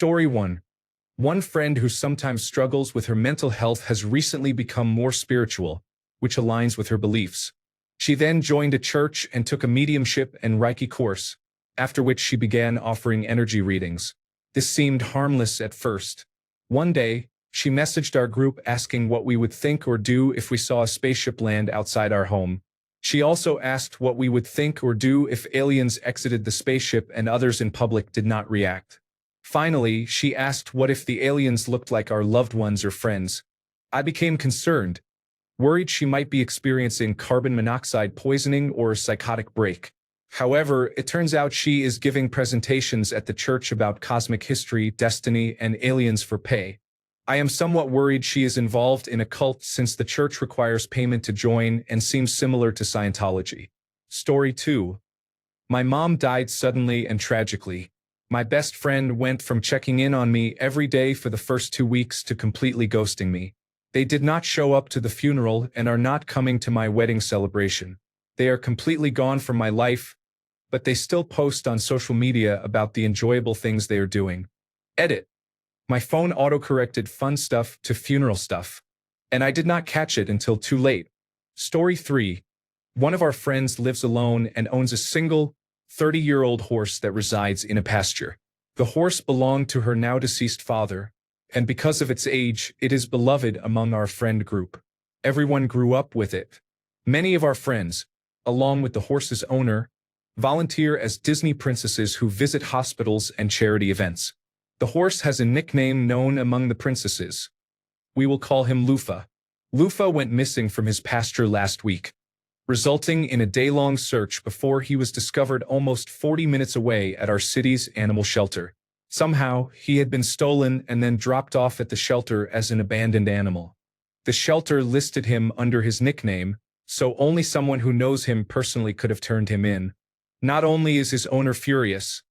Story 1. One friend who sometimes struggles with her mental health has recently become more spiritual, which aligns with her beliefs. She then joined a church and took a mediumship and Reiki course, after which she began offering energy readings. This seemed harmless at first. One day, she messaged our group asking what we would think or do if we saw a spaceship land outside our home. She also asked what we would think or do if aliens exited the spaceship and others in public did not react. Finally, she asked what if the aliens looked like our loved ones or friends. I became concerned, worried she might be experiencing carbon monoxide poisoning or a psychotic break. However, it turns out she is giving presentations at the church about cosmic history, destiny, and aliens for pay. I am somewhat worried she is involved in a cult since the church requires payment to join and seems similar to Scientology. Story 2. My mom died suddenly and tragically. My best friend went from checking in on me every day for the first 2 weeks to completely ghosting me. They did not show up to the funeral and are not coming to my wedding celebration. They are completely gone from my life, but they still post on social media about the enjoyable things they are doing. Edit. My phone autocorrected fun stuff to funeral stuff, and I did not catch it until too late. Story 3. One of our friends lives alone and owns a single, 30-year-old horse that resides in a pasture. The horse belonged to her now-deceased father, and because of its age, it is beloved among our friend group. Everyone grew up with it. Many of our friends, along with the horse's owner, volunteer as Disney princesses who visit hospitals and charity events. The horse has a nickname known among the princesses. We will call him Lufa. Lufa went missing from his pasture last week, resulting in a day-long search before he was discovered almost 40 minutes away at our city's animal shelter. Somehow, he had been stolen and then dropped off at the shelter as an abandoned animal. The shelter listed him under his nickname, so only someone who knows him personally could have turned him in. Not only is his owner furious,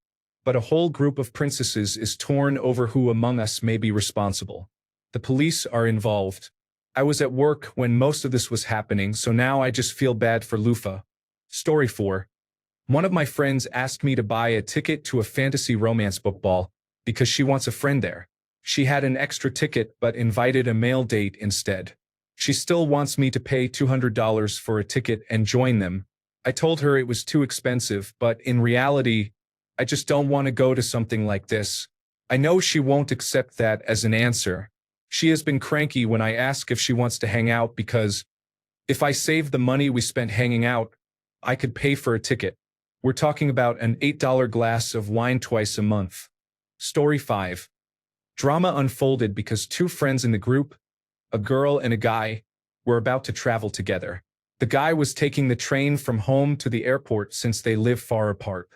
but a whole group of princesses is torn over who among us may be responsible. The police are involved. I was at work when most of this was happening, so now I just feel bad for Lufa. Story 4. One of my friends asked me to buy a ticket to a fantasy romance book ball because she wants a friend there. She had an extra ticket but invited a male date instead. She still wants me to pay $200 for a ticket and join them. I told her it was too expensive, but in reality, I just don't want to go to something like this. I know she won't accept that as an answer. She has been cranky when I ask if she wants to hang out because if I save the money we spent hanging out, I could pay for a ticket. We're talking about an $8 glass of wine twice a month. Story 5. Drama unfolded because two friends in the group, a girl and a guy, were about to travel together. The guy was taking the train from home to the airport since they live far apart.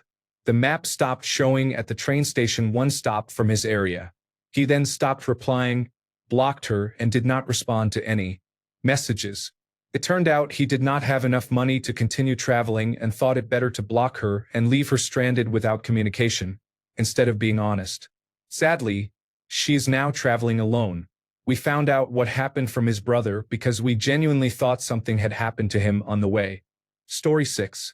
The map stopped showing at the train station one stop from his area. He then stopped replying, blocked her, and did not respond to any messages. It turned out he did not have enough money to continue traveling and thought it better to block her and leave her stranded without communication, instead of being honest. Sadly, she is now traveling alone. We found out what happened from his brother because we genuinely thought something had happened to him on the way. Story 6.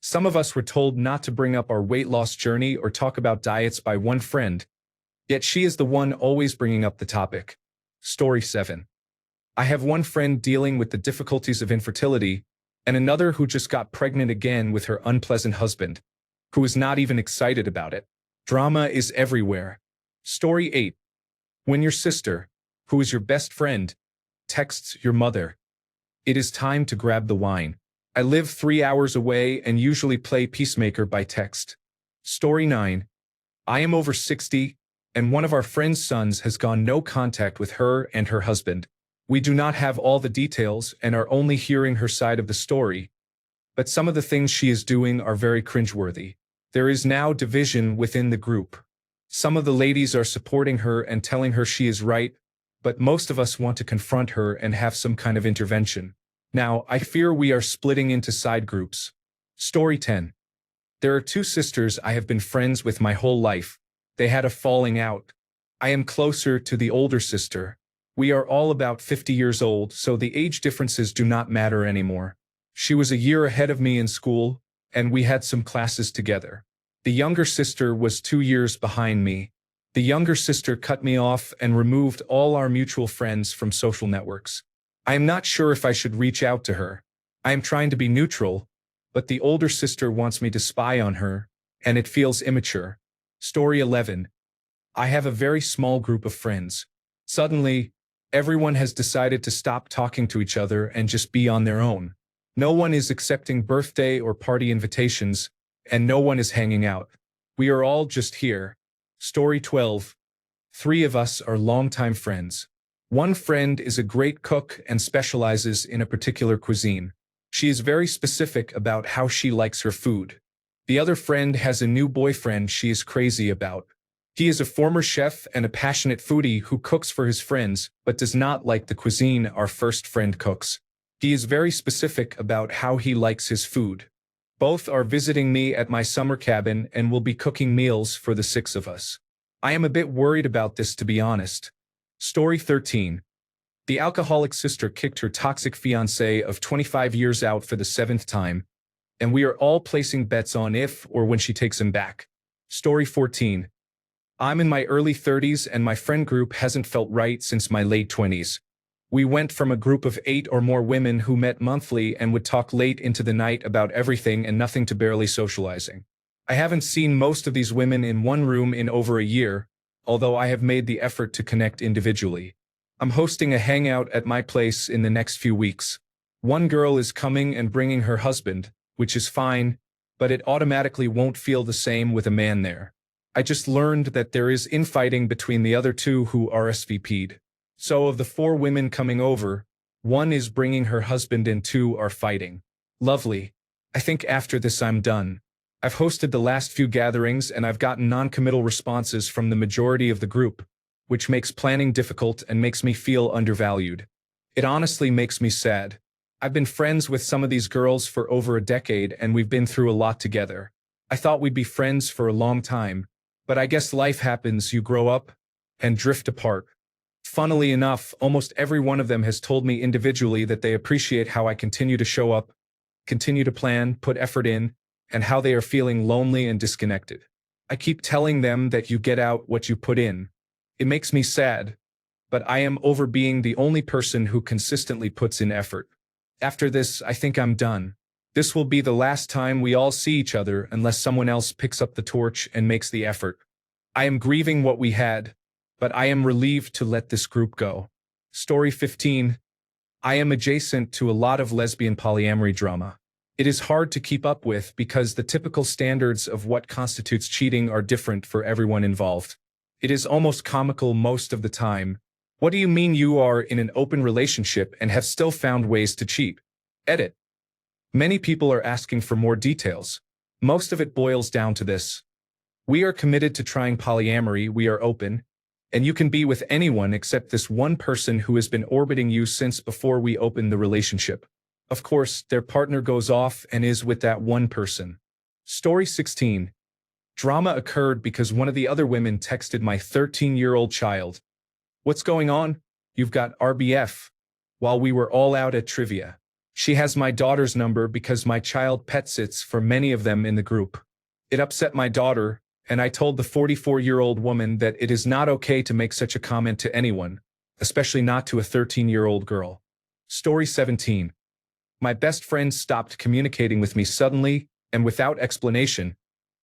Some of us were told not to bring up our weight loss journey or talk about diets by one friend, yet she is the one always bringing up the topic. Story 7. I have one friend dealing with the difficulties of infertility, and another who just got pregnant again with her unpleasant husband, who is not even excited about it. Drama is everywhere. Story 8. When your sister, who is your best friend, texts your mother, it is time to grab the wine. I live 3 hours away and usually play peacemaker by text. Story 9. I am over 60, and one of our friend's sons has gone no contact with her and her husband. We do not have all the details and are only hearing her side of the story, but some of the things she is doing are very cringeworthy. There is now division within the group. Some of the ladies are supporting her and telling her she is right, but most of us want to confront her and have some kind of intervention. Now, I fear we are splitting into side groups. Story 10. There are two sisters I have been friends with my whole life. They had a falling out. I am closer to the older sister. We are all about 50 years old, so the age differences do not matter anymore. She was a year ahead of me in school, and we had some classes together. The younger sister was 2 years behind me. The younger sister cut me off and removed all our mutual friends from social networks. I am not sure if I should reach out to her. I am trying to be neutral, but the older sister wants me to spy on her, and it feels immature. Story 11. I have a very small group of friends. Suddenly, everyone has decided to stop talking to each other and just be on their own. No one is accepting birthday or party invitations, and no one is hanging out. We are all just here. Story 12. 3 of us are longtime friends. One friend is a great cook and specializes in a particular cuisine. She is very specific about how she likes her food. The other friend has a new boyfriend she is crazy about. He is a former chef and a passionate foodie who cooks for his friends but does not like the cuisine our first friend cooks. He is very specific about how he likes his food. Both are visiting me at my summer cabin and will be cooking meals for the 6 of us. I am a bit worried about this, to be honest. Story 13. The alcoholic sister kicked her toxic fiancé of 25 years out for the 7th time, and we are all placing bets on if or when she takes him back. Story 14. I'm in my early 30s and my friend group hasn't felt right since my late 20s. We went from a group of 8 or more women who met monthly and would talk late into the night about everything and nothing to barely socializing. I haven't seen most of these women in one room in over a year, although I have made the effort to connect individually. I'm hosting a hangout at my place in the next few weeks. One girl is coming and bringing her husband, which is fine, but it automatically won't feel the same with a man there. I just learned that there is infighting between the other 2 who RSVP'd. So of the 4 women coming over, 1 is bringing her husband and 2 are fighting. Lovely. I think after this I'm done. I've hosted the last few gatherings and I've gotten non-committal responses from the majority of the group, which makes planning difficult and makes me feel undervalued. It honestly makes me sad. I've been friends with some of these girls for over a decade and we've been through a lot together. I thought we'd be friends for a long time, but I guess life happens, you grow up and drift apart. Funnily enough, almost every one of them has told me individually that they appreciate how I continue to show up, continue to plan, put effort in, and how they are feeling lonely and disconnected. I keep telling them that you get out what you put in. It makes me sad, but I am over being the only person who consistently puts in effort. After this, I think I'm done. This will be the last time we all see each other unless someone else picks up the torch and makes the effort. I am grieving what we had, but I am relieved to let this group go. Story 15. I am adjacent to a lot of lesbian polyamory drama. It is hard to keep up with because the typical standards of what constitutes cheating are different for everyone involved. It is almost comical most of the time. What do you mean you are in an open relationship and have still found ways to cheat? Edit. Many people are asking for more details. Most of it boils down to this. We are committed to trying polyamory, we are open, and you can be with anyone except this one person who has been orbiting you since before we opened the relationship. Of course, their partner goes off and is with that one person. Story 16. Drama occurred because one of the other women texted my 13-year-old child. What's going on? You've got RBF. While we were all out at trivia. She has my daughter's number because my child pet sits for many of them in the group. It upset my daughter, and I told the 44-year-old woman that it is not okay to make such a comment to anyone, especially not to a 13-year-old girl. Story 17. My best friend stopped communicating with me suddenly and without explanation,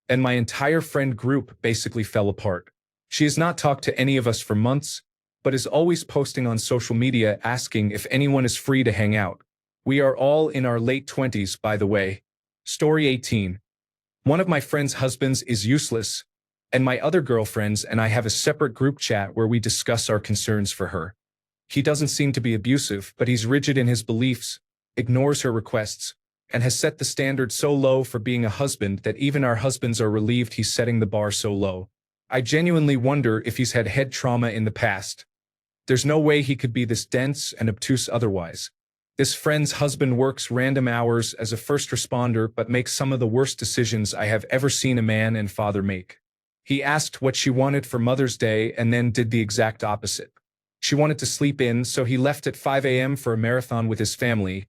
and my entire friend group basically fell apart. She has not talked to any of us for months, but is always posting on social media asking if anyone is free to hang out. We are all in our late 20s, by the way. Story 18. One of my friend's husbands is useless, and my other girlfriends and I have a separate group chat where we discuss our concerns for her. He doesn't seem to be abusive, but he's rigid in his beliefs, ignores her requests, and has set the standard so low for being a husband that even our husbands are relieved he's setting the bar so low. I genuinely wonder if he's had head trauma in the past. There's no way he could be this dense and obtuse otherwise. This friend's husband works random hours as a first responder but makes some of the worst decisions I have ever seen a man and father make. He asked what she wanted for Mother's Day and then did the exact opposite. She wanted to sleep in, so he left at 5 a.m. for a marathon with his family,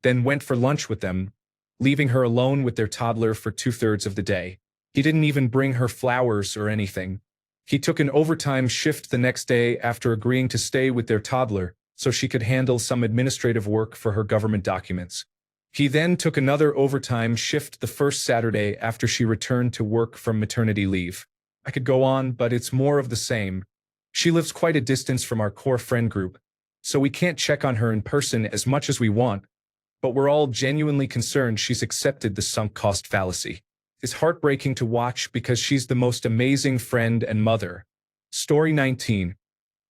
then went for lunch with them, leaving her alone with their toddler for 2/3 of the day. He didn't even bring her flowers or anything. He took an overtime shift the next day after agreeing to stay with their toddler so she could handle some administrative work for her government documents. He then took another overtime shift the first Saturday after she returned to work from maternity leave. I could go on, but it's more of the same. She lives quite a distance from our core friend group, so we can't check on her in person as much as we want, but we're all genuinely concerned she's accepted the sunk cost fallacy. It's heartbreaking to watch because she's the most amazing friend and mother. Story 19.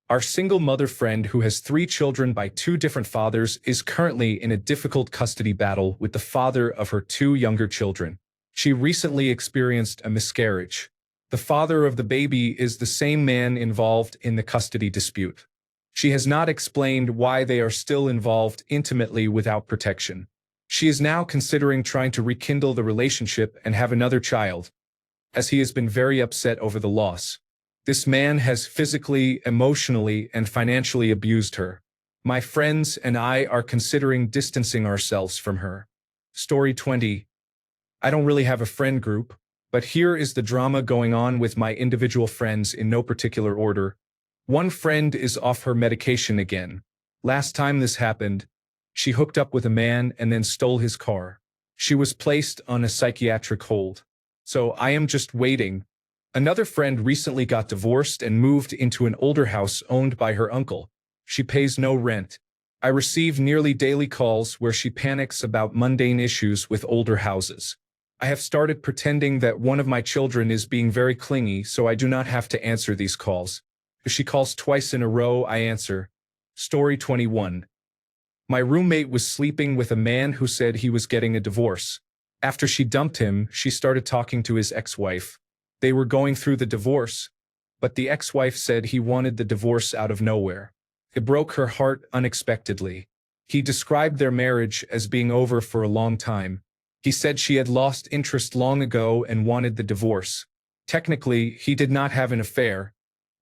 Our single mother friend who has 3 children by 2 different fathers is currently in a difficult custody battle with the father of her 2 younger children. She recently experienced a miscarriage. The father of the baby is the same man involved in the custody dispute. She has not explained why they are still involved intimately without protection. She is now considering trying to rekindle the relationship and have another child, as he has been very upset over the loss. This man has physically, emotionally, and financially abused her. My friends and I are considering distancing ourselves from her. Story 20. I don't really have a friend group, but here is the drama going on with my individual friends in no particular order. One friend is off her medication again. Last time this happened, she hooked up with a man and then stole his car. She was placed on a psychiatric hold. So I am just waiting. Another friend recently got divorced and moved into an older house owned by her uncle. She pays no rent. I receive nearly daily calls where she panics about mundane issues with older houses. I have started pretending that one of my children is being very clingy so I do not have to answer these calls. If she calls twice in a row, I answer. Story 21. My roommate was sleeping with a man who said he was getting a divorce. After she dumped him, she started talking to his ex-wife. They were going through the divorce, but the ex-wife said he wanted the divorce out of nowhere. It broke her heart unexpectedly. He described their marriage as being over for a long time. He said she had lost interest long ago and wanted the divorce. Technically, he did not have an affair,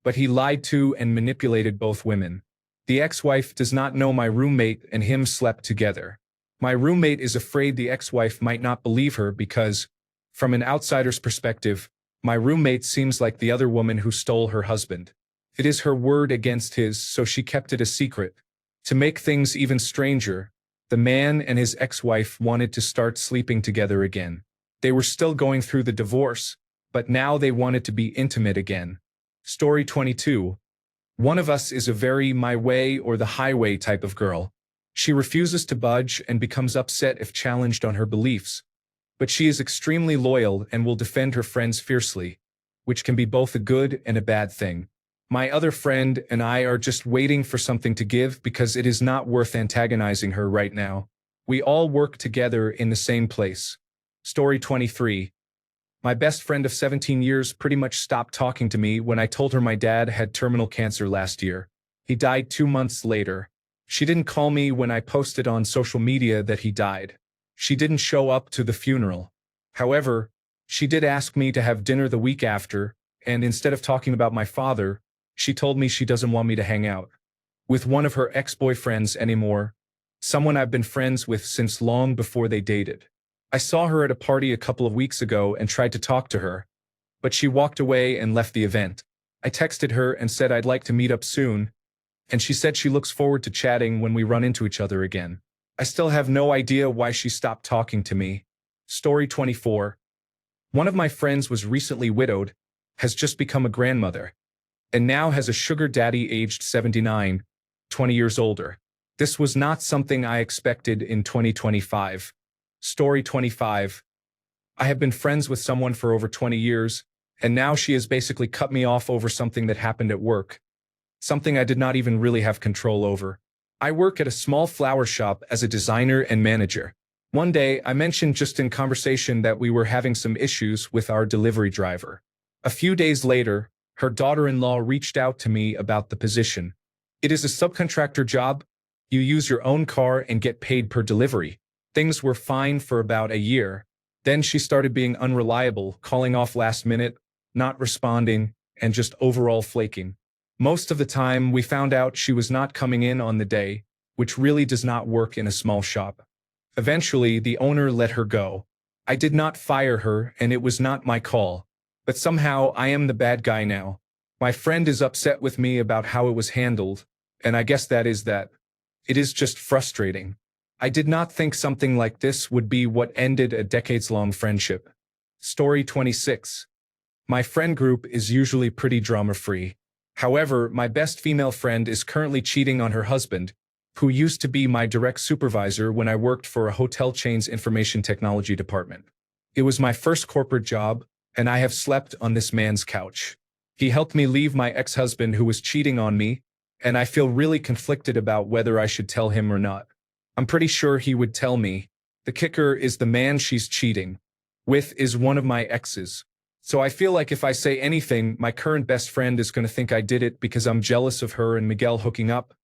but he lied to and manipulated both women. The ex-wife does not know my roommate and him slept together. My roommate is afraid the ex-wife might not believe her because, from an outsider's perspective, my roommate seems like the other woman who stole her husband. It is her word against his, so she kept it a secret. To make things even stranger, the man and his ex-wife wanted to start sleeping together again. They were still going through the divorce, but now they wanted to be intimate again. Story 22. One of us is a very my way or the highway type of girl. She refuses to budge and becomes upset if challenged on her beliefs. But she is extremely loyal and will defend her friends fiercely, which can be both a good and a bad thing. My other friend and I are just waiting for something to give because it is not worth antagonizing her right now. We all work together in the same place. Story 23. My best friend of 17 years pretty much stopped talking to me when I told her my dad had terminal cancer last year. He died 2 months later. She didn't call me when I posted on social media that he died. She didn't show up to the funeral. However, she did ask me to have dinner the week after, and instead of talking about my father, she told me she doesn't want me to hang out with one of her ex-boyfriends anymore, someone I've been friends with since long before they dated. I saw her at a party a couple of weeks ago and tried to talk to her, but she walked away and left the event. I texted her and said I'd like to meet up soon, and she said she looks forward to chatting when we run into each other again. I still have no idea why she stopped talking to me. Story 24. One of my friends was recently widowed, has just become a grandmother, and now has a sugar daddy aged 79, 20 years older. This was not something I expected in 2025. Story 25. I have been friends with someone for over 20 years, and now she has basically cut me off over something that happened at work. Something I did not even really have control over. I work at a small flower shop as a designer and manager. One day, I mentioned just in conversation that we were having some issues with our delivery driver. A few days later, her daughter-in-law reached out to me about the position. It is a subcontractor job. You use your own car and get paid per delivery. Things were fine for about a year. Then she started being unreliable, calling off last minute, not responding, and just overall flaking. Most of the time, we found out she was not coming in on the day, which really does not work in a small shop. Eventually, the owner let her go. I did not fire her, and it was not my call. But somehow, I am the bad guy now. My friend is upset with me about how it was handled, and I guess that is that. It is just frustrating. I did not think something like this would be what ended a decades-long friendship. Story 26. My friend group is usually pretty drama-free. However, my best female friend is currently cheating on her husband, who used to be my direct supervisor when I worked for a hotel chain's information technology department. It was my first corporate job, and I have slept on this man's couch. He helped me leave my ex-husband who was cheating on me, and I feel really conflicted about whether I should tell him or not. I'm pretty sure he would tell me. The kicker is the man she's cheating with is one of my exes. So I feel like if I say anything, my current best friend is going to think I did it because I'm jealous of her and Miguel hooking up,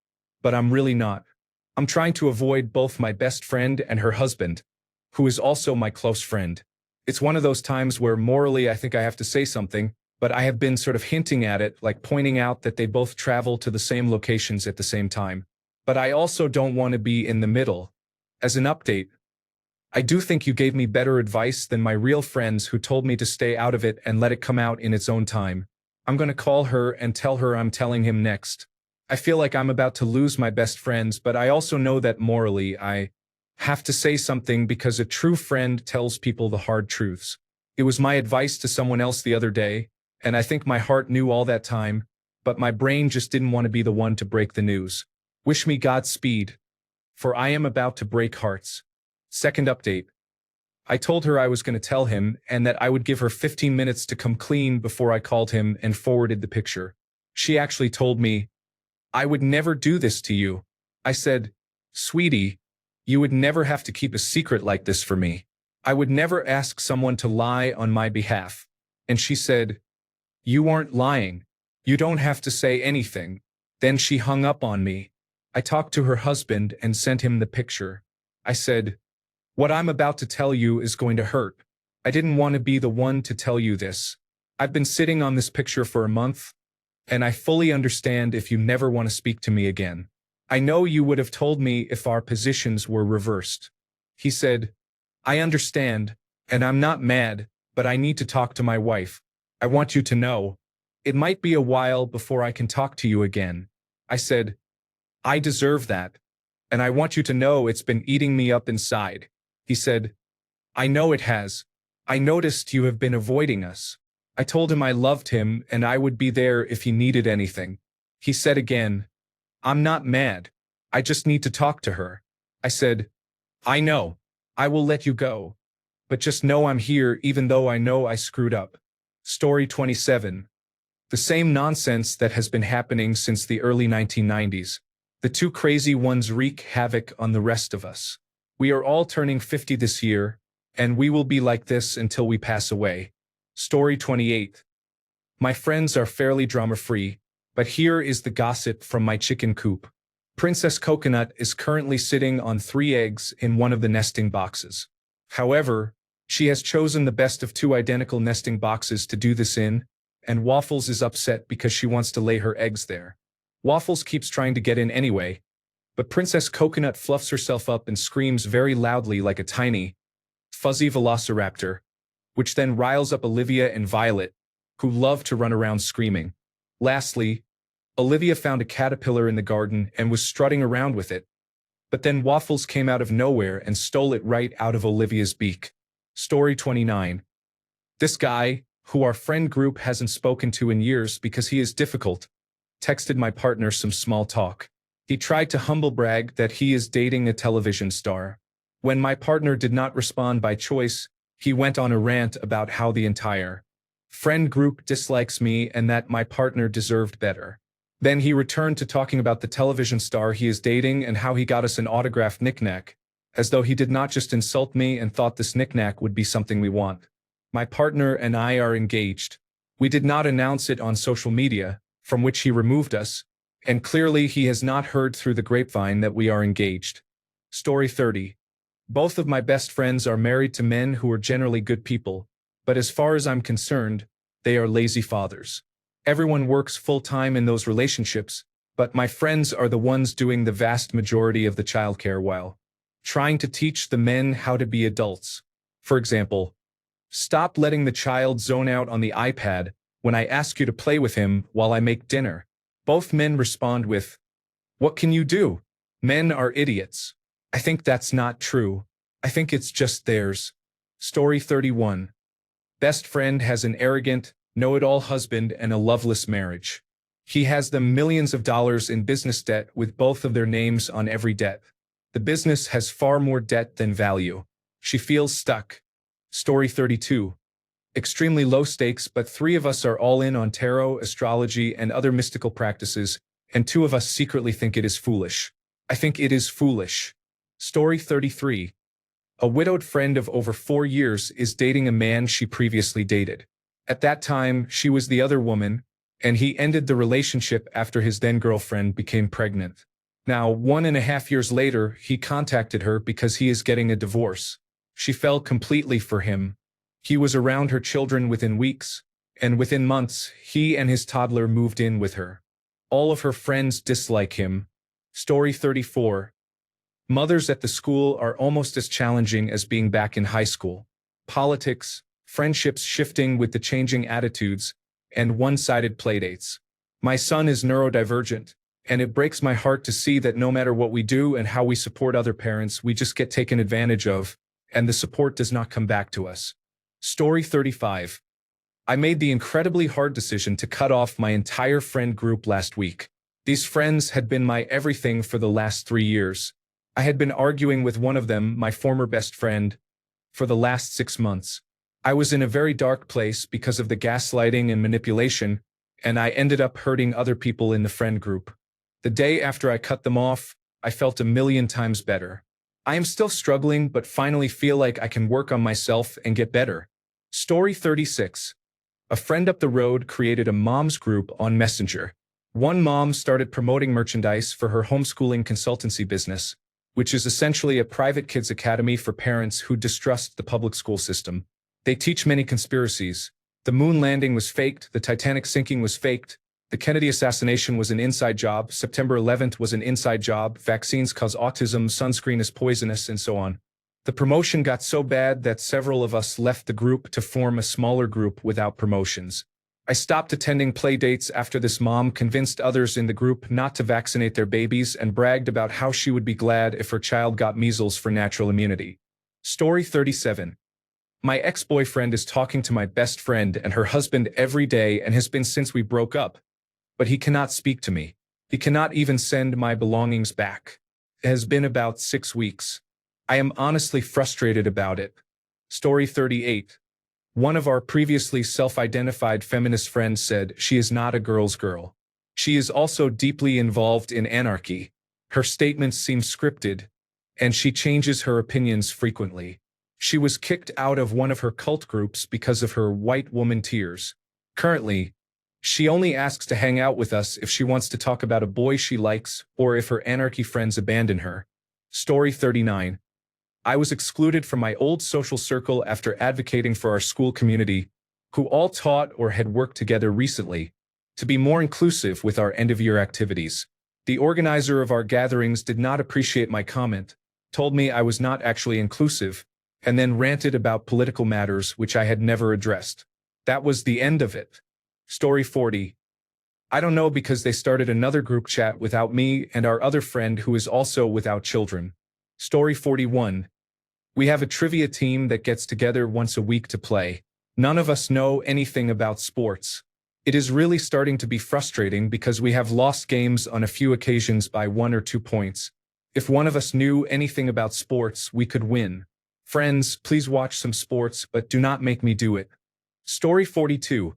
but I'm really not. I'm trying to avoid both my best friend and her husband, who is also my close friend. It's one of those times where morally I think I have to say something, but I have been sort of hinting at it, like pointing out that they both travel to the same locations at the same time. But I also don't want to be in the middle. As an update, I do think you gave me better advice than my real friends who told me to stay out of it and let it come out in its own time. I'm going to call her and tell her I'm telling him next. I feel like I'm about to lose my best friends, but I also know that morally I have to say something because a true friend tells people the hard truths. It was my advice to someone else the other day, and I think my heart knew all that time, but my brain just didn't want to be the one to break the news. Wish me Godspeed, for I am about to break hearts. Second update. I told her I was going to tell him and that I would give her 15 minutes to come clean before I called him and forwarded the picture. She actually told me, "I would never do this to you." I said, "Sweetie, you would never have to keep a secret like this for me. I would never ask someone to lie on my behalf." And she said, "You aren't lying. You don't have to say anything." Then she hung up on me. I talked to her husband and sent him the picture. I said, "What I'm about to tell you is going to hurt. I didn't want to be the one to tell you this. I've been sitting on this picture for a month, and I fully understand if you never want to speak to me again. I know you would have told me if our positions were reversed." He said, "I understand, and I'm not mad, but I need to talk to my wife. I want you to know. It might be a while before I can talk to you again." I said, "I deserve that, and I want you to know it's been eating me up inside." He said, "I know it has. I noticed you have been avoiding us." I told him I loved him and I would be there if he needed anything. He said again, "I'm not mad. I just need to talk to her." I said, "I know. I will let you go. But just know I'm here even though I know I screwed up." Story 27. The same nonsense that has been happening since the early 1990s. The two crazy ones wreak havoc on the rest of us. We are all turning 50 this year, and we will be like this until we pass away. Story 28. My friends are fairly drama-free, but here is the gossip from my chicken coop. Princess Coconut is currently sitting on 3 eggs in one of the nesting boxes. However, she has chosen the best of 2 identical nesting boxes to do this in, and Waffles is upset because she wants to lay her eggs there. Waffles keeps trying to get in anyway, but Princess Coconut fluffs herself up and screams very loudly like a tiny, fuzzy velociraptor, which then riles up Olivia and Violet, who love to run around screaming. Lastly, Olivia found a caterpillar in the garden and was strutting around with it, but then Waffles came out of nowhere and stole it right out of Olivia's beak. Story 29. This guy, who our friend group hasn't spoken to in years because he is difficult, texted my partner some small talk. He tried to humble brag that he is dating a television star. When my partner did not respond by choice, he went on a rant about how the entire friend group dislikes me and that my partner deserved better. Then he returned to talking about the television star he is dating and how he got us an autographed knick-knack, as though he did not just insult me and thought this knick-knack would be something we want. My partner and I are engaged. We did not announce it on social media, from which he removed us, and clearly he has not heard through the grapevine that we are engaged. Story 30. Both of my best friends are married to men who are generally good people, but as far as I'm concerned, they are lazy fathers. Everyone works full-time in those relationships, but my friends are the ones doing the vast majority of the childcare while trying to teach the men how to be adults. For example, stop letting the child zone out on the iPad when I ask you to play with him while I make dinner. Both men respond with, "What can you do? Men are idiots." I think that's not true. I think it's just theirs. Story 31. Best friend has an arrogant, know-it-all husband and a loveless marriage. He has them millions of dollars in business debt with both of their names on every debt. The business has far more debt than value. She feels stuck. Story 32. Extremely low stakes, but 3 of us are all in on tarot, astrology, and other mystical practices, and 2 of us secretly think it is foolish. I think it is foolish. Story 33. A widowed friend of over 4 years is dating a man she previously dated. At that time, she was the other woman, and he ended the relationship after his then-girlfriend became pregnant. Now, 1.5 years later, he contacted her because he is getting a divorce. She fell completely for him. He was around her children within weeks, and within months, he and his toddler moved in with her. All of her friends dislike him. Story 34. Mothers at the school are almost as challenging as being back in high school. Politics, friendships shifting with the changing attitudes, and one-sided playdates. My son is neurodivergent, and it breaks my heart to see that no matter what we do and how we support other parents, we just get taken advantage of, and the support does not come back to us. Story 35. I made the incredibly hard decision to cut off my entire friend group last week. These friends had been my everything for the last 3 years. I had been arguing with one of them, my former best friend, for the last 6 months. I was in a very dark place because of the gaslighting and manipulation, and I ended up hurting other people in the friend group. The day after I cut them off, I felt a million times better. I am still struggling, but finally feel like I can work on myself and get better. Story 36. A friend up the road created a moms group on Messenger. One mom started promoting merchandise for her homeschooling consultancy business, which is essentially a private kids academy for parents who distrust the public school system. They teach many conspiracies. The moon landing was faked, the Titanic sinking was faked, the Kennedy assassination was an inside job, September 11th was an inside job, vaccines cause autism, sunscreen is poisonous, and so on. The promotion got so bad that several of us left the group to form a smaller group without promotions. I stopped attending play dates after this mom convinced others in the group not to vaccinate their babies and bragged about how she would be glad if her child got measles for natural immunity. Story 37. My ex-boyfriend is talking to my best friend and her husband every day and has been since we broke up. But he cannot speak to me. He cannot even send my belongings back. It has been about 6 weeks. I am honestly frustrated about it. Story 38. One of our previously self-identified feminist friends said she is not a girl's girl. She is also deeply involved in anarchy. Her statements seem scripted, and she changes her opinions frequently. She was kicked out of one of her cult groups because of her white woman tears. Currently, she only asks to hang out with us if she wants to talk about a boy she likes or if her anarchy friends abandon her. Story 39. I was excluded from my old social circle after advocating for our school community, who all taught or had worked together recently, to be more inclusive with our end-of-year activities. The organizer of our gatherings did not appreciate my comment, told me I was not actually inclusive, and then ranted about political matters which I had never addressed. That was the end of it. Story 40. I don't know because they started another group chat without me and our other friend who is also without children. Story 41. We have a trivia team that gets together once a week to play. None of us know anything about sports. It is really starting to be frustrating because we have lost games on a few occasions by 1 or 2 points. If one of us knew anything about sports, we could win. Friends, please watch some sports, but do not make me do it. Story 42.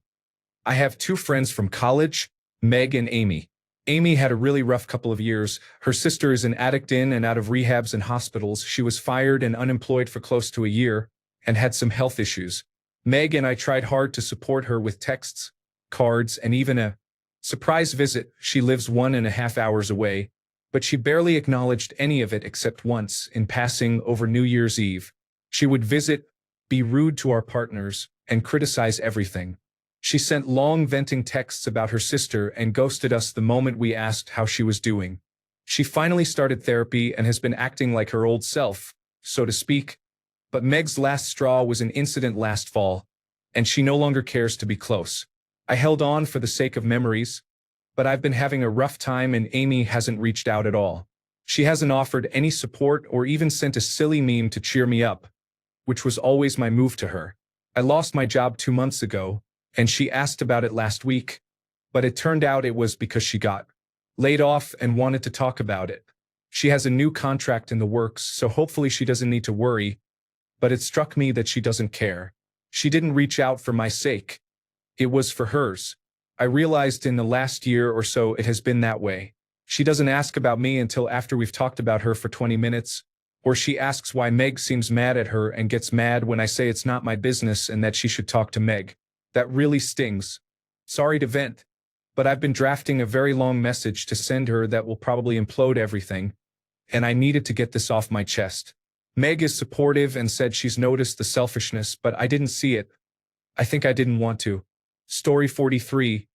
I have 2 friends from college, Meg and Amy. Amy had a really rough couple of years. Her sister is an addict in and out of rehabs and hospitals. She was fired and unemployed for close to a year and had some health issues. Meg and I tried hard to support her with texts, cards, and even a surprise visit. She lives 1.5 hours away, but she barely acknowledged any of it except once, in passing over New Year's Eve. She would visit, be rude to our partners, and criticize everything. She sent long venting texts about her sister and ghosted us the moment we asked how she was doing. She finally started therapy and has been acting like her old self, so to speak. But Meg's last straw was an incident last fall, and she no longer cares to be close. I held on for the sake of memories, but I've been having a rough time and Amy hasn't reached out at all. She hasn't offered any support or even sent a silly meme to cheer me up, which was always my move to her. I lost my job 2 months ago, and she asked about it last week, but it turned out it was because she got laid off and wanted to talk about it. She has a new contract in the works, so hopefully she doesn't need to worry, but it struck me that she doesn't care. She didn't reach out for my sake. It was for hers. I realized in the last year or so it has been that way. She doesn't ask about me until after we've talked about her for 20 minutes, or she asks why Meg seems mad at her and gets mad when I say it's not my business and that she should talk to Meg. That really stings. Sorry to vent, but I've been drafting a very long message to send her that will probably implode everything, and I needed to get this off my chest. Meg is supportive and said she's noticed the selfishness, but I didn't see it. I think I didn't want to. Story 43.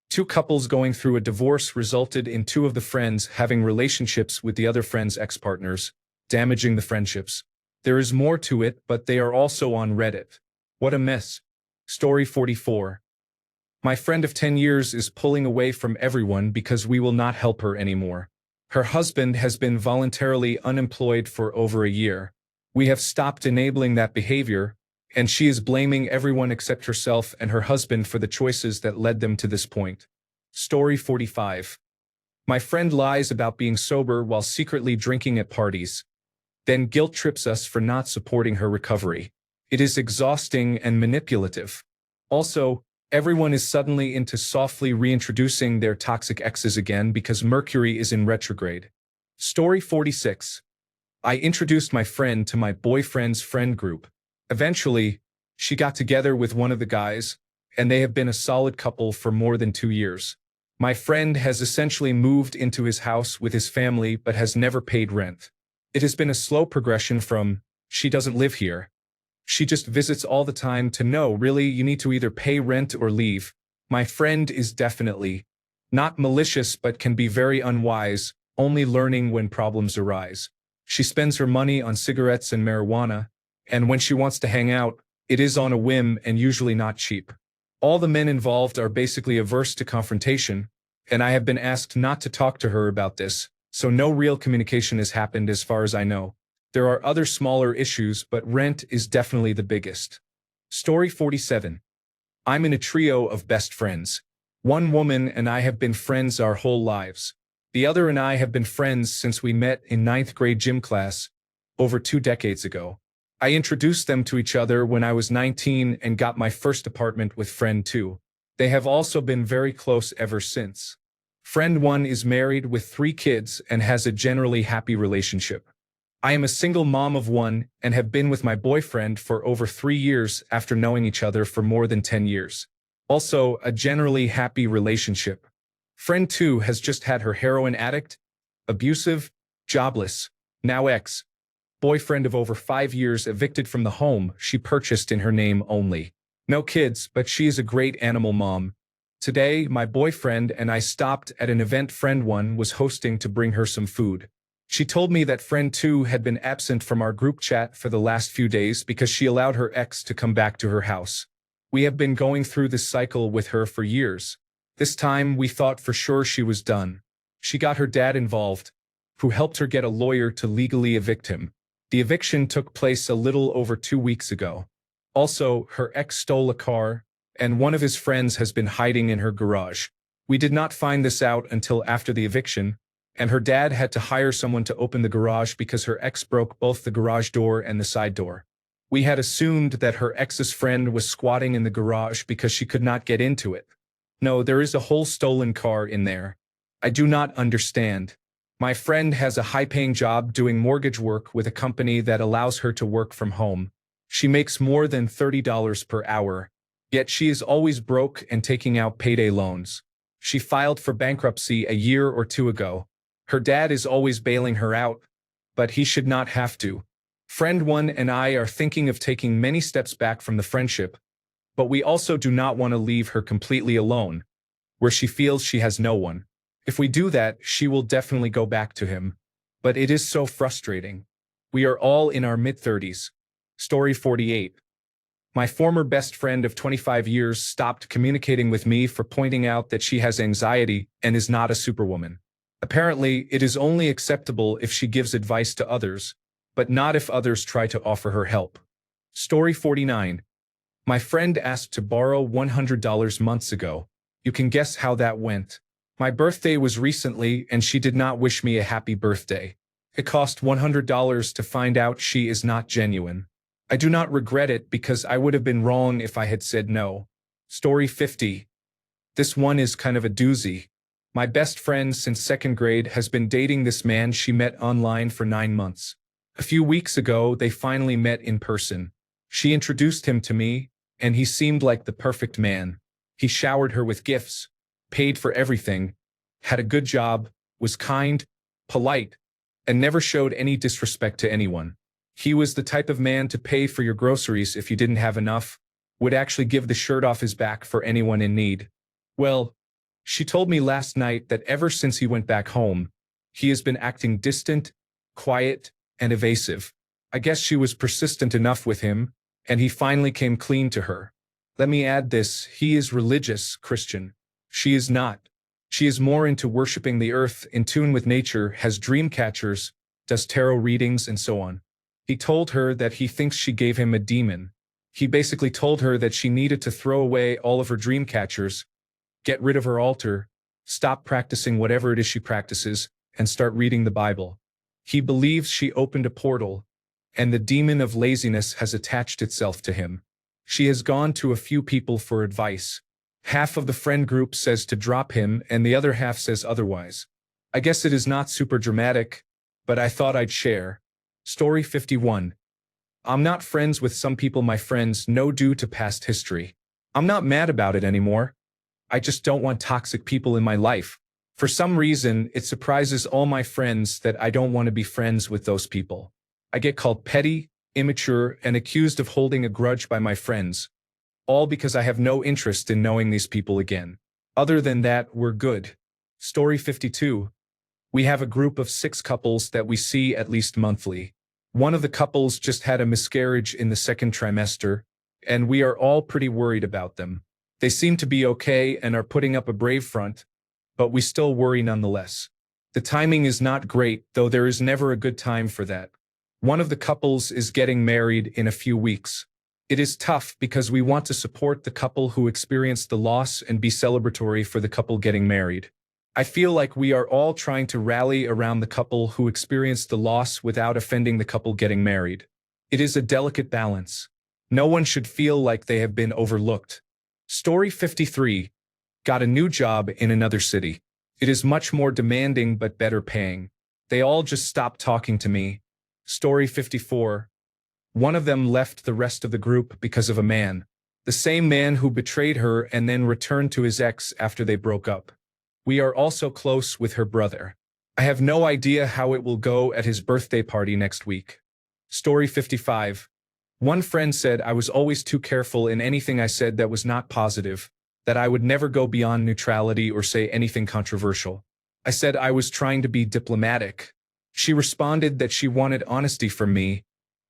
Two couples going through a divorce resulted in two of the friends having relationships with the other friend's ex-partners, damaging the friendships. There is more to it, but they are also on Reddit. What a mess. Story 44. My friend of 10 years is pulling away from everyone because we will not help her anymore. Her husband has been voluntarily unemployed for over a year. We have stopped enabling that behavior, and she is blaming everyone except herself and her husband for the choices that led them to this point. Story 45. My friend lies about being sober while secretly drinking at parties, then guilt trips us for not supporting her recovery. It is exhausting and manipulative. Also, everyone is suddenly into softly reintroducing their toxic exes again because Mercury is in retrograde. Story 46. I introduced my friend to my boyfriend's friend group. Eventually, she got together with one of the guys, and they have been a solid couple for more than 2 years. My friend has essentially moved into his house with his family but has never paid rent. It has been a slow progression from, she doesn't live here. She just visits all the time to no, really, you need to either pay rent or leave. My friend is definitely not malicious but can be very unwise, only learning when problems arise. She spends her money on cigarettes and marijuana, and when she wants to hang out, it is on a whim and usually not cheap. All the men involved are basically averse to confrontation, and I have been asked not to talk to her about this, so no real communication has happened as far as I know. There are other smaller issues, but rent is definitely the biggest. Story 47. I'm in a trio of best friends. One woman and I have been friends our whole lives. The other and I have been friends since we met in 9th grade gym class, over 2 decades ago. I introduced them to each other when I was 19 and got my first apartment with friend 2. They have also been very close ever since. Friend 1 is married with 3 kids and has a generally happy relationship. I am a single mom of 1 and have been with my boyfriend for over 3 years after knowing each other for more than 10 years. Also, a generally happy relationship. Friend 2 has just had her heroin addict, abusive, jobless, now ex-boyfriend of over 5 years evicted from the home she purchased in her name only. No kids, but she is a great animal mom. Today, my boyfriend and I stopped at an event friend 1 was hosting to bring her some food. She told me that friend 2 had been absent from our group chat for the last few days because she allowed her ex to come back to her house. We have been going through this cycle with her for years. This time, we thought for sure she was done. She got her dad involved, who helped her get a lawyer to legally evict him. The eviction took place a little over 2 weeks ago. Also, her ex stole a car, and one of his friends has been hiding in her garage. We did not find this out until after the eviction, and her dad had to hire someone to open the garage because her ex broke both the garage door and the side door. We had assumed that her ex's friend was squatting in the garage because she could not get into it. No, there is a whole stolen car in there. I do not understand. My friend has a high-paying job doing mortgage work with a company that allows her to work from home. She makes more than $30 per hour, yet she is always broke and taking out payday loans. She filed for bankruptcy a year or 2 ago. Her dad is always bailing her out, but he should not have to. Friend 1 and I are thinking of taking many steps back from the friendship, but we also do not want to leave her completely alone, where she feels she has no one. If we do that, she will definitely go back to him. But it is so frustrating. We are all in our mid-30s. Story 48. My former best friend of 25 years stopped communicating with me for pointing out that she has anxiety and is not a superwoman. Apparently, it is only acceptable if she gives advice to others, but not if others try to offer her help. Story 49. My friend asked to borrow $100 months ago. You can guess how that went. My birthday was recently and she did not wish me a happy birthday. It cost $100 to find out she is not genuine. I do not regret it because I would have been wrong if I had said no. Story 50. This one is kind of a doozy. My best friend since second grade has been dating this man she met online for 9 months. A few weeks ago, they finally met in person. She introduced him to me, and he seemed like the perfect man. He showered her with gifts, paid for everything, had a good job, was kind, polite, and never showed any disrespect to anyone. He was the type of man to pay for your groceries if you didn't have enough, would actually give the shirt off his back for anyone in need. Well, she told me last night that ever since he went back home, he has been acting distant, quiet, and evasive. I guess she was persistent enough with him, and he finally came clean to her. Let me add this, he is religious, Christian. She is not. She is more into worshiping the earth, in tune with nature, has dream catchers, does tarot readings, and so on. He told her that he thinks she gave him a demon. He basically told her that she needed to throw away all of her dream catchers, get rid of her altar, stop practicing whatever it is she practices, and start reading the Bible. He believes she opened a portal, and the demon of laziness has attached itself to him. She has gone to a few people for advice. Half of the friend group says to drop him, and the other half says otherwise. I guess it is not super dramatic, but I thought I'd share. Story 51. I'm not friends with some people my friends know due to past history. I'm not mad about it anymore. I just don't want toxic people in my life. For some reason, it surprises all my friends that I don't want to be friends with those people. I get called petty, immature, and accused of holding a grudge by my friends, all because I have no interest in knowing these people again. Other than that, we're good. Story 52. We have a group of 6 couples that we see at least monthly. One of the couples just had a miscarriage in the second trimester, and we are all pretty worried about them. They seem to be okay and are putting up a brave front, but we still worry nonetheless. The timing is not great, though there is never a good time for that. One of the couples is getting married in a few weeks. It is tough because we want to support the couple who experienced the loss and be celebratory for the couple getting married. I feel like we are all trying to rally around the couple who experienced the loss without offending the couple getting married. It is a delicate balance. No one should feel like they have been overlooked. Story 53. Got a new job in another city. It is much more demanding but better paying. They all just stopped talking to me. Story 54. One of them left the rest of the group because of a man. The same man who betrayed her and then returned to his ex after they broke up. We are also close with her brother. I have no idea how it will go at his birthday party next week. Story 55. One friend said I was always too careful in anything I said that was not positive, that I would never go beyond neutrality or say anything controversial. I said I was trying to be diplomatic. She responded that she wanted honesty from me,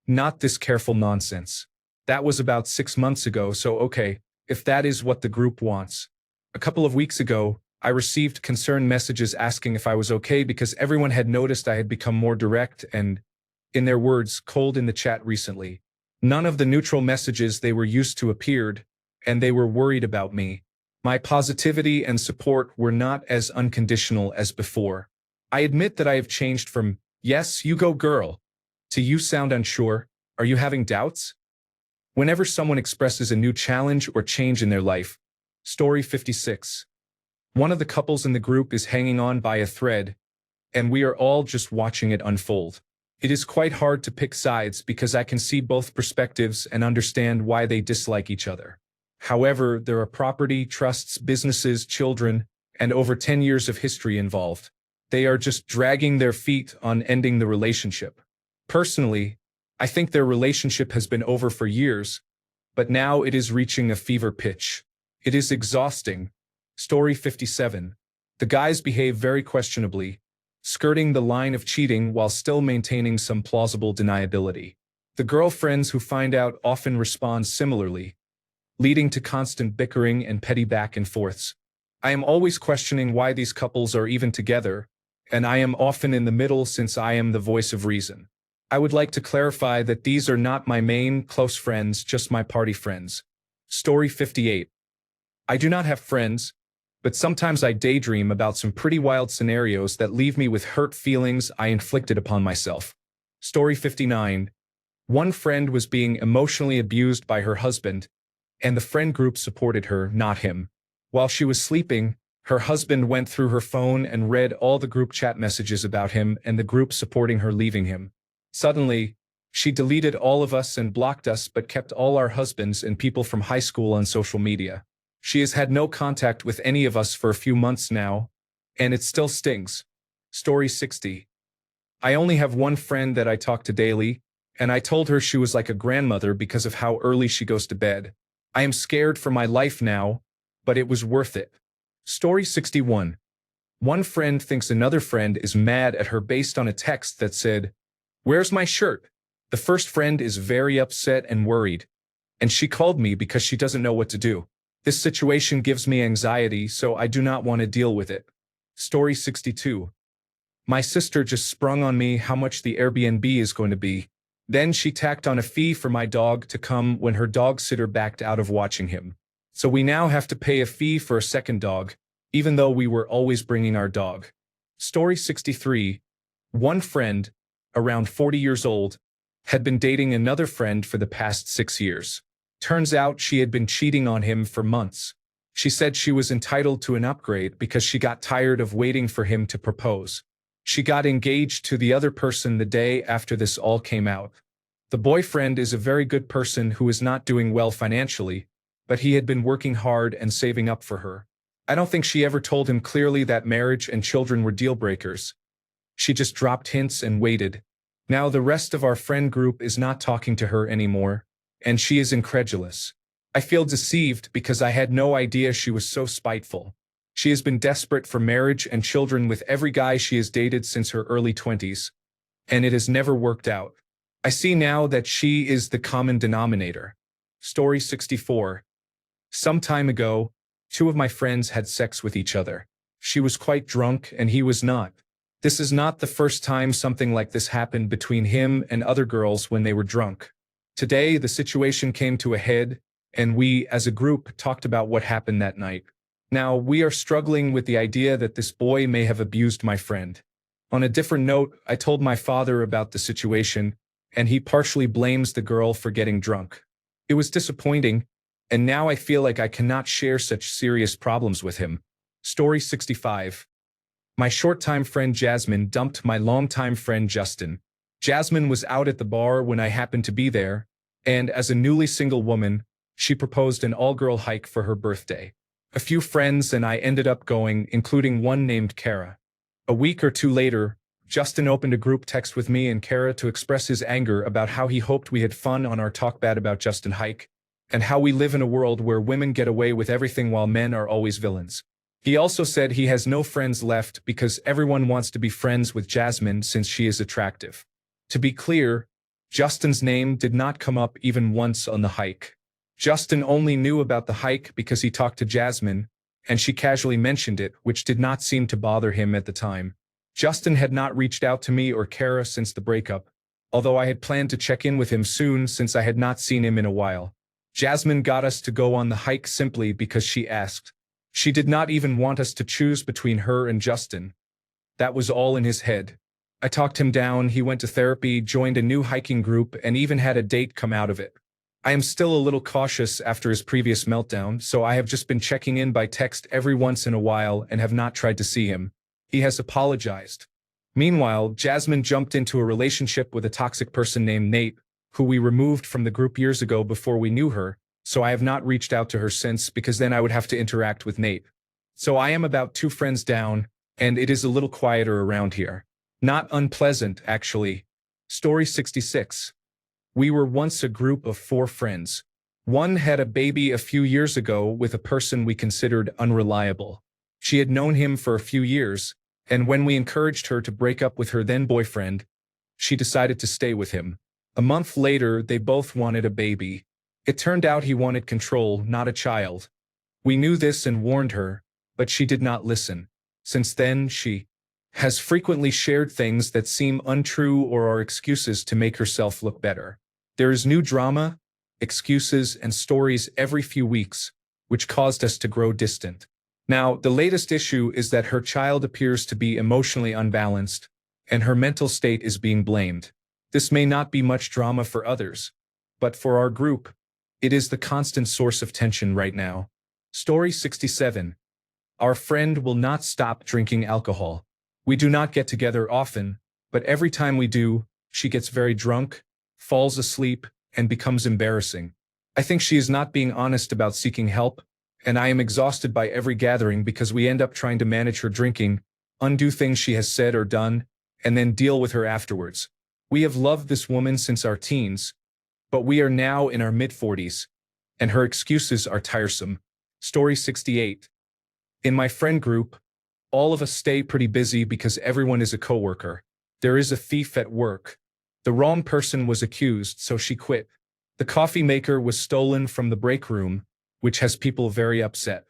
not this careful nonsense. That was about 6 months ago, so okay, if that is what the group wants. A couple of weeks ago, I received concerned messages asking if I was okay because everyone had noticed I had become more direct and, in their words, cold in the chat recently. None of the neutral messages they were used to appeared, and they were worried about me. My positivity and support were not as unconditional as before. I admit that I have changed from, yes, you go girl, to you sound unsure, are you having doubts? Whenever someone expresses a new challenge or change in their life. Story 56. One of the couples in the group is hanging on by a thread, and we are all just watching it unfold. It is quite hard to pick sides because I can see both perspectives and understand why they dislike each other. However, there are property, trusts, businesses, children, and over 10 years of history involved. They are just dragging their feet on ending the relationship. Personally, I think their relationship has been over for years, but now it is reaching a fever pitch. It is exhausting. Story 57. The guys behave very questionably, skirting the line of cheating while still maintaining some plausible deniability. The girlfriends who find out often respond similarly, leading to constant bickering and petty back and forths. I am always questioning why these couples are even together, and I am often in the middle since I am the voice of reason. I would like to clarify that these are not my main close friends, just my party friends. Story 58. I do not have friends, but sometimes I daydream about some pretty wild scenarios that leave me with hurt feelings I inflicted upon myself. Story 59. One friend was being emotionally abused by her husband, and the friend group supported her, not him. While she was sleeping, her husband went through her phone and read all the group chat messages about him and the group supporting her leaving him. Suddenly, she deleted all of us and blocked us but kept all our husbands and people from high school on social media. She has had no contact with any of us for a few months now, and it still stings. Story 60. I only have one friend that I talk to daily, and I told her she was like a grandmother because of how early she goes to bed. I am scared for my life now, but it was worth it. Story 61. One friend thinks another friend is mad at her based on a text that said, "Where's my shirt?" The first friend is very upset and worried, and she called me because she doesn't know what to do. This situation gives me anxiety, so I do not want to deal with it. Story 62. My sister just sprung on me how much the Airbnb is going to be. Then she tacked on a fee for my dog to come when her dog sitter backed out of watching him. So we now have to pay a fee for a second dog, even though we were always bringing our dog. Story 63. One friend, around 40 years old, had been dating another friend for the past 6 years. Turns out she had been cheating on him for months. She said she was entitled to an upgrade because she got tired of waiting for him to propose. She got engaged to the other person the day after this all came out. The boyfriend is a very good person who is not doing well financially, but he had been working hard and saving up for her. I don't think she ever told him clearly that marriage and children were deal breakers. She just dropped hints and waited. Now the rest of our friend group is not talking to her anymore, and she is incredulous. I feel deceived because I had no idea she was so spiteful. She has been desperate for marriage and children with every guy she has dated since her early 20s, and it has never worked out. I see now that she is the common denominator. Story 64. Some time ago, 2 of my friends had sex with each other. She was quite drunk and he was not. This is not the first time something like this happened between him and other girls when they were drunk. Today, the situation came to a head, and we, as a group, talked about what happened that night. Now, we are struggling with the idea that this boy may have abused my friend. On a different note, I told my father about the situation, and he partially blames the girl for getting drunk. It was disappointing, and now I feel like I cannot share such serious problems with him. Story 65. My short-time friend Jasmine dumped my long-time friend Justin. Jasmine was out at the bar when I happened to be there, and as a newly single woman, she proposed an all-girl hike for her birthday. A few friends and I ended up going, including one named Kara. A week or 2 later, Justin opened a group text with me and Kara to express his anger about how he hoped we had fun on our Talk Bad About Justin hike, and how we live in a world where women get away with everything while men are always villains. He also said he has no friends left because everyone wants to be friends with Jasmine since she is attractive. To be clear, Justin's name did not come up even once on the hike. Justin only knew about the hike because he talked to Jasmine, and she casually mentioned it, which did not seem to bother him at the time. Justin had not reached out to me or Kara since the breakup, although I had planned to check in with him soon since I had not seen him in a while. Jasmine got us to go on the hike simply because she asked. She did not even want us to choose between her and Justin. That was all in his head. I talked him down, he went to therapy, joined a new hiking group, and even had a date come out of it. I am still a little cautious after his previous meltdown, so I have just been checking in by text every once in a while and have not tried to see him. He has apologized. Meanwhile, Jasmine jumped into a relationship with a toxic person named Nate, who we removed from the group years ago before we knew her, so I have not reached out to her since because then I would have to interact with Nate. So I am about 2 friends down, and it is a little quieter around here. Not unpleasant, actually. Story 66. We were once a group of 4 friends. One had a baby a few years ago with a person we considered unreliable. She had known him for a few years, and when we encouraged her to break up with her then boyfriend, she decided to stay with him. A month later, they both wanted a baby. It turned out he wanted control, not a child. We knew this and warned her, but she did not listen. Since then, she has frequently shared things that seem untrue or are excuses to make herself look better. There is new drama, excuses, and stories every few weeks, which caused us to grow distant. Now, the latest issue is that her child appears to be emotionally unbalanced, and her mental state is being blamed. This may not be much drama for others, but for our group, it is the constant source of tension right now. Story 67. Our friend will not stop drinking alcohol. We do not get together often, but every time we do, she gets very drunk, falls asleep, and becomes embarrassing. I think she is not being honest about seeking help, and I am exhausted by every gathering because we end up trying to manage her drinking, undo things she has said or done, and then deal with her afterwards. We have loved this woman since our teens, but we are now in our mid-40s, and her excuses are tiresome. Story 68. In my friend group, all of us stay pretty busy because everyone is a coworker. There is a thief at work. The wrong person was accused, so she quit. The coffee maker was stolen from the break room, which has people very upset.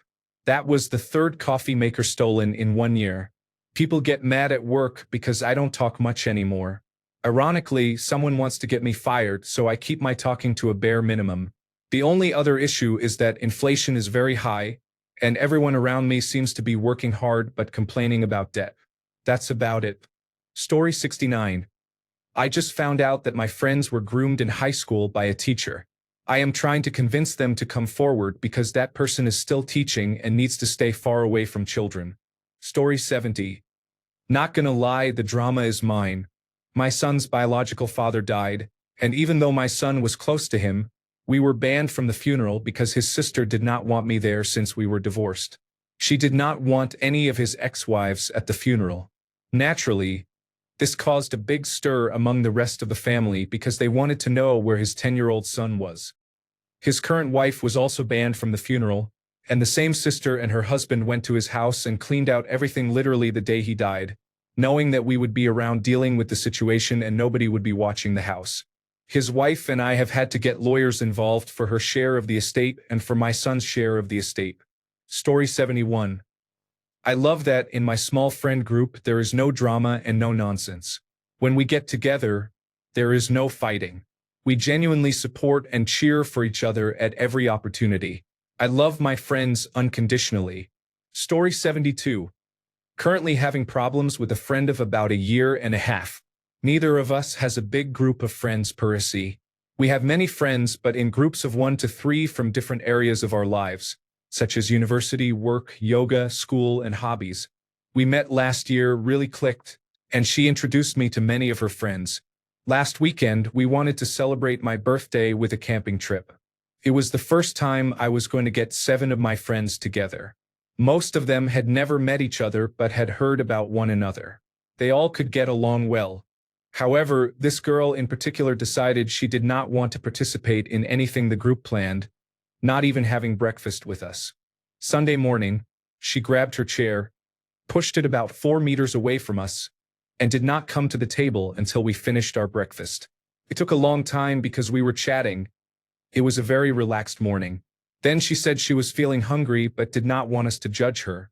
That was the third coffee maker stolen in 1 year. People get mad at work because I don't talk much anymore. Ironically, someone wants to get me fired, so I keep my talking to a bare minimum. The only other issue is that inflation is very high, and everyone around me seems to be working hard but complaining about debt. That's about it. Story 69. I just found out that my friends were groomed in high school by a teacher. I am trying to convince them to come forward because that person is still teaching and needs to stay far away from children. Story 70. Not gonna lie, the drama is mine. My son's biological father died, and even though my son was close to him, we were banned from the funeral because his sister did not want me there since we were divorced. She did not want any of his ex-wives at the funeral. Naturally, this caused a big stir among the rest of the family because they wanted to know where his 10-year-old son was. His current wife was also banned from the funeral, and the same sister and her husband went to his house and cleaned out everything literally the day he died, knowing that we would be around dealing with the situation and nobody would be watching the house. His wife and I have had to get lawyers involved for her share of the estate and for my son's share of the estate. Story 71. I love that in my small friend group there is no drama and no nonsense. When we get together, there is no fighting. We genuinely support and cheer for each other at every opportunity. I love my friends unconditionally. Story 72. Currently having problems with a friend of about 1.5 years. Neither of us has a big group of friends per se. We have many friends, but in groups of 1 to 3 from different areas of our lives, such as university, work, yoga, school, and hobbies. We met last year, really clicked, and she introduced me to many of her friends. Last weekend, we wanted to celebrate my birthday with a camping trip. It was the first time I was going to get 7 of my friends together. Most of them had never met each other but had heard about one another. They all could get along well. However, this girl in particular decided she did not want to participate in anything the group planned, not even having breakfast with us. Sunday morning, she grabbed her chair, pushed it about 4 meters away from us, and did not come to the table until we finished our breakfast. It took a long time because we were chatting. It was a very relaxed morning. Then she said she was feeling hungry but did not want us to judge her,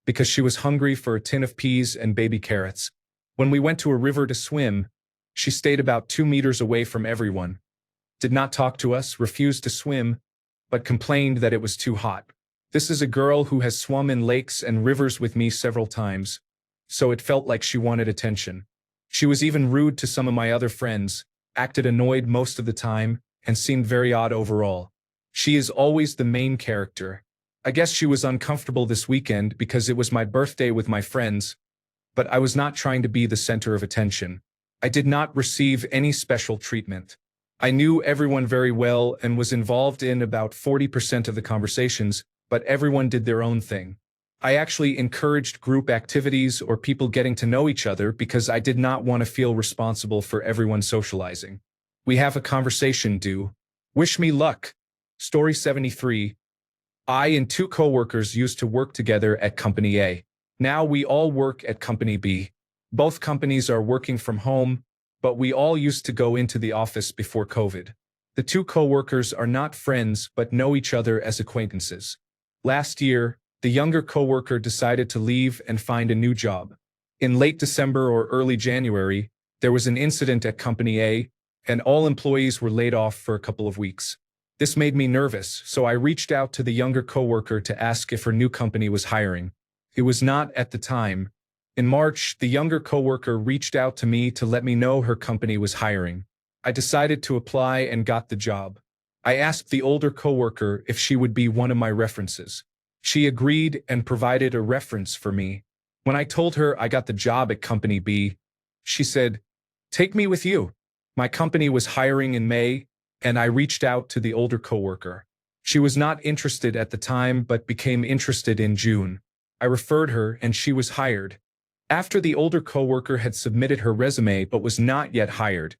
because she was hungry for a tin of peas and baby carrots. When we went to a river to swim, she stayed about 2 meters away from everyone, did not talk to us, refused to swim, but complained that it was too hot. This is a girl who has swum in lakes and rivers with me several times, so it felt like she wanted attention. She was even rude to some of my other friends, acted annoyed most of the time, and seemed very odd overall. She is always the main character. I guess she was uncomfortable this weekend because it was my birthday with my friends, but I was not trying to be the center of attention. I did not receive any special treatment. I knew everyone very well and was involved in about 40% of the conversations, but everyone did their own thing. I actually encouraged group activities or people getting to know each other because I did not want to feel responsible for everyone socializing. We have a conversation due. Wish me luck. Story 73. I and 2 coworkers used to work together at Company A. Now we all work at Company B. Both companies are working from home, but we all used to go into the office before COVID. The two coworkers are not friends but know each other as acquaintances. Last year, the younger coworker decided to leave and find a new job. In late December or early January, there was an incident at Company A, and all employees were laid off for a couple of weeks. This made me nervous, so I reached out to the younger coworker to ask if her new company was hiring. It was not at the time. In March, the younger coworker reached out to me to let me know her company was hiring. I decided to apply and got the job. I asked the older coworker if she would be one of my references. She agreed and provided a reference for me. When I told her I got the job at Company B, she said, "Take me with you." My company was hiring in May, and I reached out to the older coworker. She was not interested at the time but became interested in June. I referred her and she was hired. After the older coworker had submitted her resume but was not yet hired,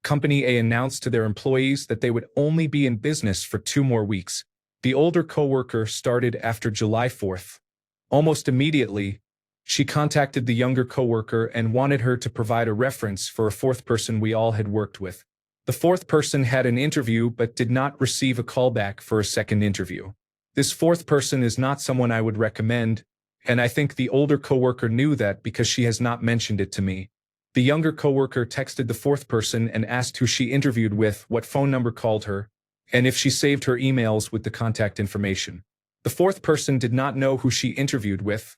Company A announced to their employees that they would only be in business for 2 more weeks. The older coworker started after July 4th. Almost immediately, she contacted the younger coworker and wanted her to provide a reference for a fourth person we all had worked with. The fourth person had an interview but did not receive a callback for a second interview. This fourth person is not someone I would recommend, and I think the older coworker knew that because she has not mentioned it to me. The younger coworker texted the fourth person and asked who she interviewed with, what phone number called her, and if she saved her emails with the contact information. The fourth person did not know who she interviewed with,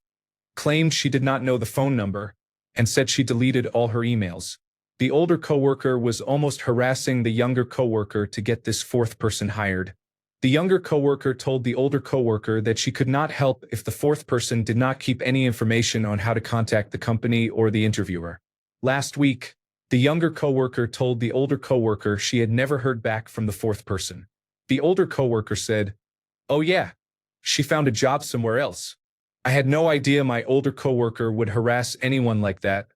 claimed she did not know the phone number, and said she deleted all her emails. The older coworker was almost harassing the younger coworker to get this fourth person hired. The younger coworker told the older coworker that she could not help if the fourth person did not keep any information on how to contact the company or the interviewer. Last week, the younger coworker told the older coworker she had never heard back from the fourth person. The older coworker said, "Oh yeah, she found a job somewhere else." I had no idea my older coworker would harass anyone like that,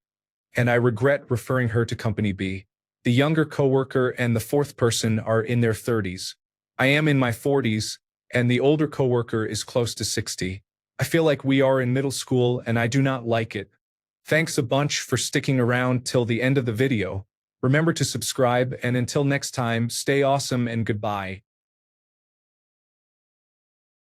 and I regret referring her to Company B. The younger coworker and the fourth person are in their 30s. I am in my 40s, and the older coworker is close to 60. I feel like we are in middle school and I do not like it. Thanks a bunch for sticking around till the end of the video. Remember to subscribe, and until next time, stay awesome and goodbye.